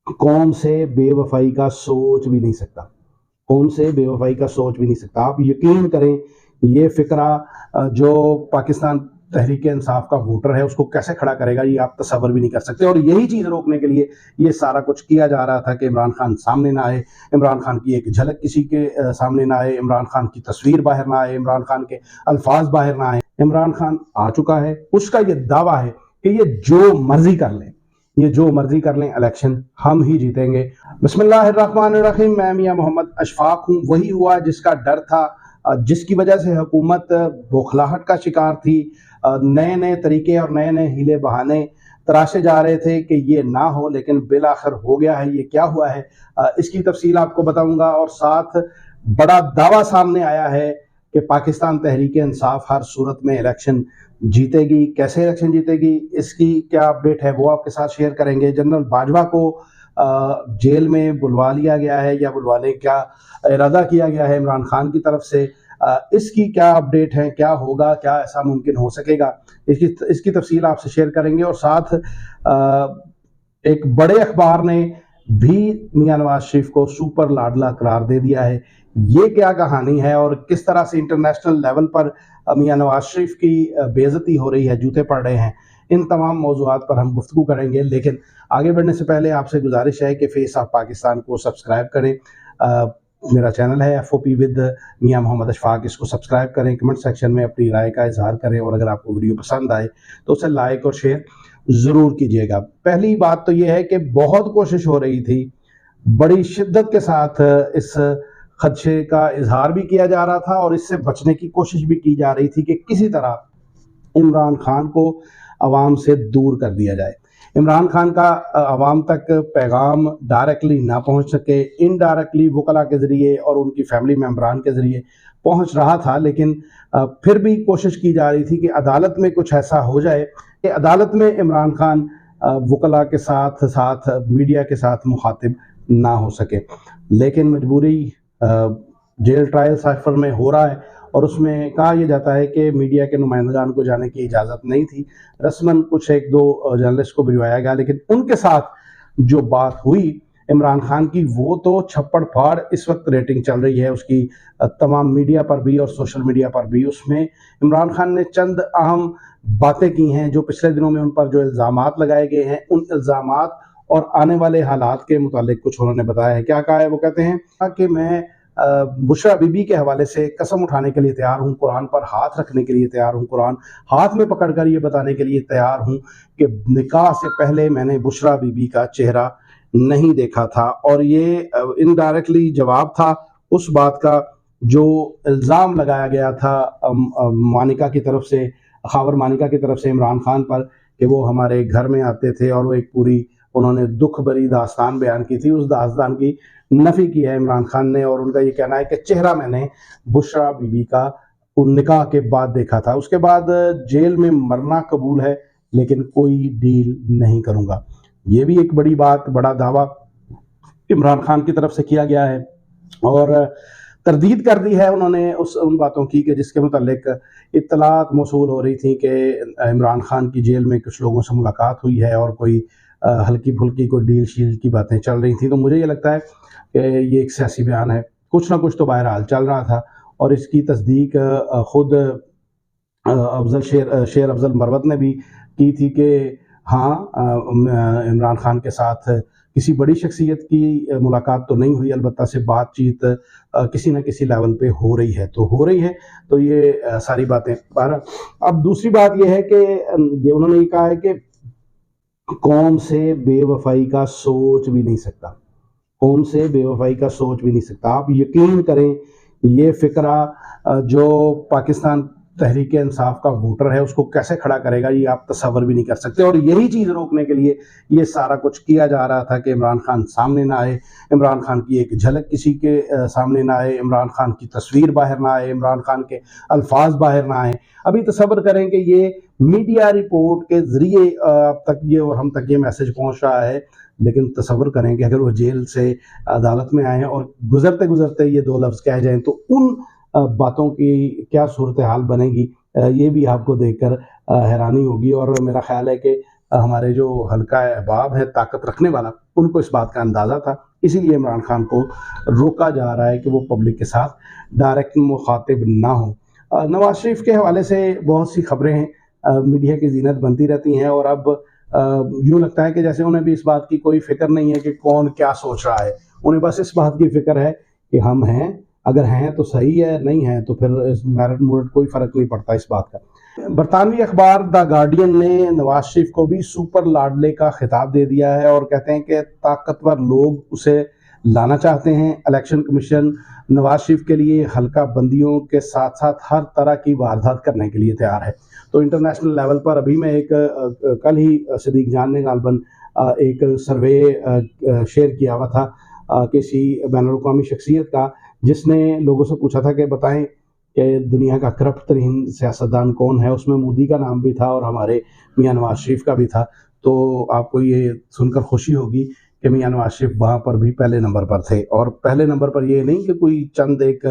कौम से बेवफाई का सोच भी नहीं सकता, कौम से बेवफाई का सोच भी नहीं सकता। आप यकीन करें, ये फिक्रा जो पाकिस्तान तहरीक इंसाफ का वोटर है उसको कैसे खड़ा करेगा, ये आप तसव्वुर भी नहीं कर सकते। और यही चीज़ रोकने के लिए ये सारा कुछ किया जा रहा था कि इमरान खान सामने ना आए, इमरान खान की एक झलक किसी के सामने ना आए, इमरान खान की तस्वीर बाहर ना आए, इमरान खान के अल्फाज बाहर ना आए। इमरान खान आ चुका है, उसका ये दावा है कि ये जो मर्जी कर लें, ये जो मर्जी कर लें, इलेक्शन हम ही जीतेंगे। बिस्मिल्लाहिर्रहमानिर्रहीम। मैं मियां मोहम्मद अशफाक हूँ। वही हुआ जिसका डर था, जिसकी वजह से हुकूमत बौखलाहट का शिकार थी। नए नए तरीके और नए नए हीले बहाने तराशे जा रहे थे कि ये ना हो, लेकिन बिल आखिर हो गया है। ये क्या हुआ है, इसकी तफसील आपको बताऊंगा। और साथ बड़ा दावा सामने आया है कि पाकिस्तान तहरीक इंसाफ हर सूरत में इलेक्शन जीतेगी। कैसे इलेक्शन जीतेगी, इसकी क्या अपडेट है, वो आपके साथ शेयर करेंगे। जनरल बाजवा को जेल में बुलवा लिया गया है या बुलवाने का इरादा किया गया है इमरान खान की तरफ से। इसकी क्या अपडेट है, क्या होगा, क्या ऐसा मुमकिन हो सकेगा, इसकी तफसील आपसे शेयर करेंगे। और साथ एक बड़े अखबार ने भी मियां नवाज शरीफ को सुपर लाडला करार दे दिया है। ये क्या कहानी है और किस तरह से इंटरनेशनल लेवल पर मियां नवाज शरीफ की बेइज्जती हो रही है, जूते पड़ रहे हैं, इन तमाम मौजूआत पर हम गुफ्तगू करेंगे। लेकिन आगे बढ़ने से पहले आपसे गुजारिश है कि फेस ऑफ पाकिस्तान को सब्सक्राइब करें। मेरा चैनल है FOP विद मियां मोहम्मद अशफाक, इसको सब्सक्राइब करें। कमेंट सेक्शन में अपनी राय का इजहार करें और अगर आपको वीडियो पसंद आए तो उसे लाइक और शेयर ज़रूर कीजिएगा। पहली बात तो यह है कि बहुत कोशिश हो रही थी, बड़ी शिद्दत के साथ इस खदशे का इजहार भी किया जा रहा था और इससे बचने की कोशिश भी की जा रही थी कि किसी तरह इमरान खान को अवाम से दूर कर दिया जाए। इमरान खान का अवाम तक पैगाम डायरेक्टली ना पहुंच सके, इनडायरेक्टली वकला के ज़रिए और उनकी फैमिली मेम्बरान के ज़रिए पहुंच रहा था। लेकिन फिर भी कोशिश की जा रही थी कि अदालत में कुछ ऐसा हो जाए कि अदालत में इमरान खान वकला के साथ साथ मीडिया के साथ मुखातिब ना हो सके। लेकिन मजबूरी जेल ट्रायल साइफर में हो रहा है और उसमें कहा यह जाता है कि मीडिया के नुमाइंदगान को जाने की इजाज़त नहीं थी। रस्मन कुछ एक दो जर्नलिस्ट को भिजवाया गया, लेकिन उनके साथ जो बात हुई इमरान खान की, वो तो छप्पड़ फाड़ इस वक्त रेटिंग चल रही है उसकी, तमाम मीडिया पर भी और सोशल मीडिया पर भी। उसमें इमरान खान ने चंद अहम बातें की हैं जो पिछले दिनों में उन पर जो इल्ज़ामात लगाए गए हैं, उन इल्ज़ामात और आने वाले हालात के मुतालिक कुछ उन्होंने बताया है। क्या कहा है, वो कहते हैं कि मैं बुशरा बीबी के हवाले से कसम उठाने के लिए तैयार हूँ, कुरान पर हाथ रखने के लिए तैयार हूँ, कुरान हाथ में पकड़कर ये बताने के लिए तैयार हूँ कि निकाह से पहले मैंने बुशरा बीबी का चेहरा नहीं देखा था। और ये इनडायरेक्टली जवाब था उस बात का जो इल्ज़ाम लगाया गया था मानिका की तरफ से, खावर मानिका की तरफ से इमरान खान पर, कि वो हमारे घर में आते थे और वो एक पूरी उन्होंने दुख भरी दास्तान बयान की थी। उस दास्तान की नफी की है इमरान खान ने और उनका ये कहना है कि चेहरा मैंने बुशरा बीबी का निकाह के बाद देखा था। उसके बाद जेल में मरना कबूल है लेकिन कोई डील नहीं करूंगा। ये भी एक बड़ी बात, बड़ा दावा इमरान खान की तरफ से किया गया है और तरदीद कर दी है उन्होंने उन बातों की कि जिसके मुतालिक इत्तलात मौसूल हो रही थी कि इमरान खान की जेल में कुछ लोगों से मुलाकात हुई है और कोई हल्की फुल्की कोई डील शील की बातें चल रही थी। तो मुझे ये लगता है कि ये एक सियासी बयान है, कुछ ना कुछ तो बहरहाल चल रहा था और इसकी तस्दीक खुद शेर अफजल मरवत ने भी की थी कि हाँ, इमरान खान के साथ किसी बड़ी शख्सियत की मुलाकात तो नहीं हुई, अलबत्ता से बातचीत किसी न किसी लेवल पे हो रही है, तो हो रही है। तो ये सारी बातें। अब दूसरी बात ये है कि ये उन्होंने ये कहा है कि कौम से बेवफाई का सोच भी नहीं सकता, कौम से बेवफाई का सोच भी नहीं सकता। आप यकीन करें, ये फिक्रा जो पाकिस्तान तहरीक इंसाफ का वोटर है उसको कैसे खड़ा करेगा, ये आप तसव्वुर भी नहीं कर सकते। और यही चीज़ रोकने के लिए ये सारा कुछ किया जा रहा था कि इमरान खान सामने ना आए, इमरान खान की एक झलक किसी के सामने ना आए, इमरान खान की तस्वीर बाहर ना आए, इमरान खान के अल्फाज बाहर ना आए। अभी तसव्वुर करें कि ये मीडिया रिपोर्ट के ज़रिए अब तक ये और हम तक ये मैसेज पहुँच रहा है, लेकिन तसव्वुर करें कि अगर वो जेल से अदालत में आए और गुजरते गुजरते ये दो लफ्ज़ कह जाएं तो उन बातों की क्या सूरत हाल बनेगी, ये भी आपको देखकर हैरानी होगी। और मेरा ख्याल है कि हमारे जो हल्का अहबाब है ताकत रखने वाला, उनको इस बात का अंदाज़ा था, इसीलिए इमरान खान को रोका जा रहा है कि वो पब्लिक के साथ डायरेक्ट मुखातिब ना हो। नवाज शरीफ के हवाले से बहुत सी खबरें हैं, मीडिया की जीनत बनती रहती हैं, और अब यूँ लगता है कि जैसे उन्हें भी इस बात की कोई फिक्र नहीं है कि कौन क्या सोच रहा है। उन्हें बस इस बात की फिक्र है कि हम हैं, अगर हैं तो सही है, नहीं है तो फिर इस मेरिट मुरिट कोई फ़र्क नहीं पड़ता इस बात का। बरतानवी अखबार द गार्डियन ने नवाज शरीफ को भी सुपर लाडले का खिताब दे दिया है और कहते हैं कि ताकतवर लोग उसे लाना चाहते हैं। इलेक्शन कमीशन नवाज शरीफ के लिए हल्का बंदियों के साथ साथ हर तरह की वारदात करने के लिए तैयार है। तो इंटरनेशनल लेवल पर अभी मैं एक कल ही सिद्दीक जान ने गालबन एक सर्वे शेयर किया हुआ था किसी बैनुल-अक़वामी शख्सियत का, जिसने लोगों से पूछा था कि बताएं कि दुनिया का करप्ट तरीन सियासतदान कौन है। उसमें मोदी का नाम भी था और हमारे मियाँ नवाज शरीफ का भी था। तो आपको ये सुनकर खुशी होगी कि मियाँ नवाज शरीफ वहाँ पर भी पहले नंबर पर थे, और पहले नंबर पर ये नहीं कि कोई चंद एक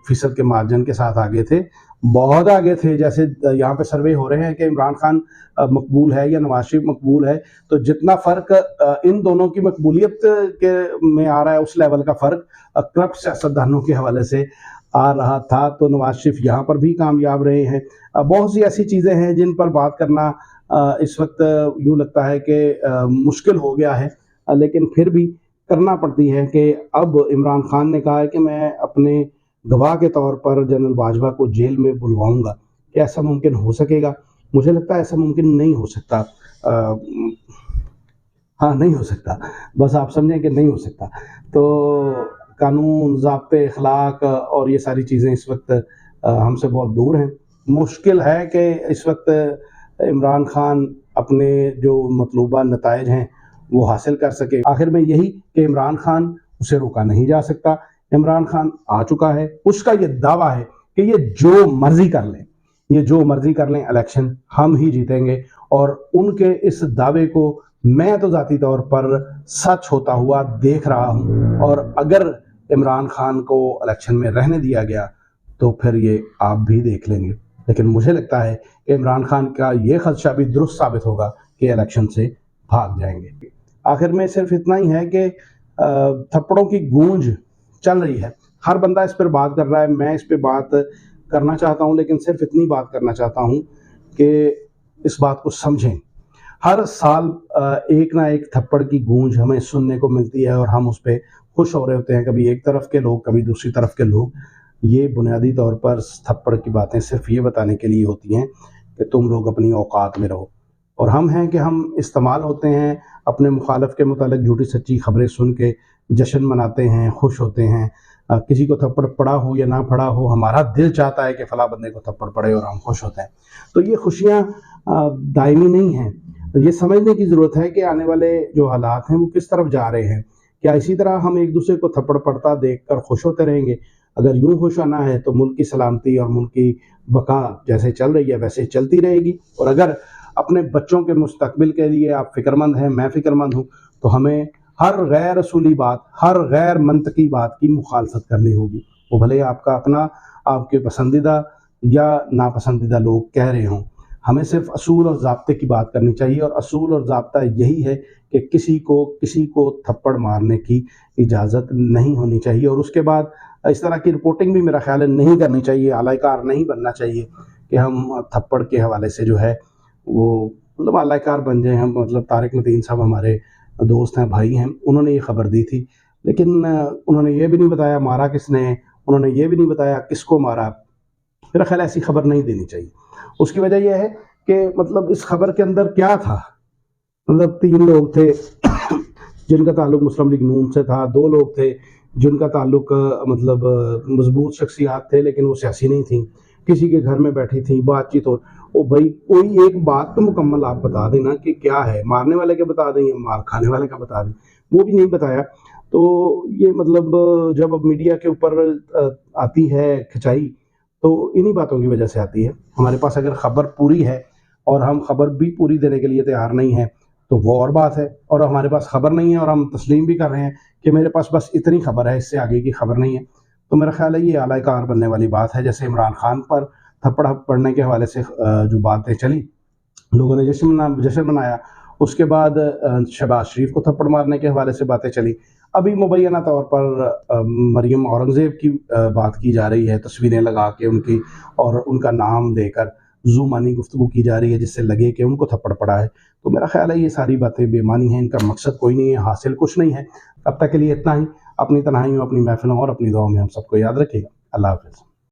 फीसद के मार्जिन के साथ आगे थे, बहुत आगे थे। जैसे यहाँ पे सर्वे हो रहे हैं कि इमरान खान मकबूल है या नवाज शरीफ मकबूल है, तो जितना फ़र्क इन दोनों की मकबूलियत के में आ रहा है, उस लेवल का फ़र्क करप्ट सियासतदानों के हवाले से आ रहा था। तो नवाज शरीफ यहाँ पर भी कामयाब रहे हैं। बहुत सी ऐसी चीज़ें हैं जिन पर बात करना इस वक्त यूँ लगता है कि मुश्किल हो गया है, लेकिन फिर भी करना पड़ती है कि अब इमरान खान ने कहा है कि मैं अपने गवाह के तौर पर जनरल बाजवा को जेल में बुलवाऊंगा। क्या ऐसा मुमकिन हो सकेगा? मुझे लगता है ऐसा मुमकिन नहीं हो सकता। हाँ, नहीं हो सकता, बस आप समझें कि नहीं हो सकता। तो कानून, ज़ाब्ते, अखलाक और ये सारी चीज़ें इस वक्त हमसे बहुत दूर हैं। मुश्किल है कि इस वक्त इमरान खान अपने जो मतलूबा नताइज हैं वो हासिल कर सके। आखिर में यही कि इमरान खान, उसे रोका नहीं जा सकता। इमरान खान आ चुका है, उसका ये दावा है कि ये जो मर्जी कर लें, ये जो मर्जी कर लें, इलेक्शन हम ही जीतेंगे। और उनके इस दावे को मैं तो ज़ाती तौर पर सच होता हुआ देख रहा हूँ, और अगर इमरान खान को इलेक्शन में रहने दिया गया तो फिर ये आप भी देख लेंगे। लेकिन मुझे लगता है कि इमरान खान का ये खदशा भी दुरुस्त साबित होगा कि इलेक्शन से भाग जाएंगे। आखिर में सिर्फ इतना ही है कि थप्पड़ों की गूंज चल रही है, हर बंदा इस पर बात कर रहा है, मैं इस पर बात करना चाहता हूँ, लेकिन सिर्फ इतनी बात करना चाहता हूँ कि इस बात को समझें। हर साल एक ना एक थप्पड़ की गूंज हमें सुनने को मिलती है और हम उस पर खुश हो रहे होते हैं, कभी एक तरफ के लोग, कभी दूसरी तरफ के लोग। ये बुनियादी तौर पर थप्पड़ की बातें सिर्फ ये बताने के लिए होती हैं कि तुम लोग अपनी औकात में रहो, और हम हैं कि हम इस्तेमाल होते हैं अपने मुखालिफ के मुतालिक झूठी सच्ची खबरें सुन के, जश्न मनाते हैं, खुश होते हैं। किसी को थप्पड़ पड़ा हो या ना पड़ा हो, हमारा दिल चाहता है कि फला बंदे को थप्पड़ पड़े और हम खुश होते हैं। तो ये खुशियाँ दायमी नहीं हैं। ये समझने की ज़रूरत है कि आने वाले जो हालात हैं वो किस तरफ जा रहे हैं। क्या इसी तरह हम एक दूसरे को थप्पड़ पड़ता देख कर खुश होते रहेंगे? अगर यूँ खुश होना है तो मुल्क की सलामती और मुल्क की बका जैसे चल रही है वैसे चलती रहेगी। और अगर अपने बच्चों के मुस्तकबिल के लिए आप फ़िक्रमंद हैं, मैं फ़िक्रमंद हूँ, तो हमें हर गैर असूली बात, हर गैर मंतकी बात की मुखालफत करनी होगी। वो भले आपका अपना, आपके पसंदीदा या नापसंदीदा लोग कह रहे हों। हमें सिर्फ असूल और ज़ाब्ते की बात करनी चाहिए, और असूल और ज़ाब्ता यही है कि किसी को थप्पड़ मारने की इजाज़त नहीं होनी चाहिए। और उसके बाद इस तरह की रिपोर्टिंग भी मेरा ख्याल है नहीं करनी चाहिए। आलाइकार नहीं बनना चाहिए कि हम थप्पड़ के हवाले से जो है वो मतलब आलाइकार बन जाए हम। मतलब तारिक मतीन साहब हमारे दोस्त हैं, भाई हैं, उन्होंने ये खबर दी थी, लेकिन उन्होंने ये भी नहीं बताया मारा किसने, उन्होंने ये भी नहीं बताया किसको मारा। मेरा ख्याल ऐसी खबर नहीं देनी चाहिए। उसकी वजह यह है कि मतलब इस खबर के अंदर क्या था, मतलब 3 लोग थे जिनका ताल्लुक मुस्लिम लीग नून से था, 2 लोग थे जिनका ताल्लुक मतलब मजबूत शख्सियात थे लेकिन वो सियासी नहीं थी, किसी के घर में बैठी थी, बातचीत हो। ओ भाई, कोई एक बात तो मुकम्मल आप बता देना कि क्या है, मारने वाले का बता दें या मार खाने वाले का बता दें, वो भी नहीं बताया। तो ये मतलब जब अब मीडिया के ऊपर आती है खिंचाई, तो इन्हीं बातों की वजह से आती है। हमारे पास अगर खबर पूरी है और हम खबर भी पूरी देने के लिए तैयार नहीं हैं तो वो और बात है, और हमारे पास खबर नहीं है और हम तस्लीम भी कर रहे हैं कि मेरे पास बस इतनी खबर है, इससे आगे की खबर नहीं है, तो मेरा ख्याल है ये आलाइकार बनने वाली बात है। जैसे इमरान खान पर थप्पड़ पड़ने के हवाले से जो बातें चली, लोगों ने जश्न मनाया। उसके बाद शहबाज शरीफ को थप्पड़ मारने के हवाले से बातें चली। अभी मुबैना तौर पर मरियम औरंगज़ेब की बात की जा रही है, तस्वीरें लगा के उनकी और उनका नाम देकर ज़ुबानी गुफ्तगू की जा रही है जिससे लगे कि उनको थप्पड़ पड़ा है। तो मेरा ख्याल है ये सारी बातें बेमानी हैं, इनका मकसद कोई नहीं है, हासिल कुछ नहीं है। अब तक के लिए इतना ही। अपनी तन्हाइयों, अपनी महफिलों और अपनी दुआओं में हम सबको याद रखिएगा। अल्लाह हाफ़िज़।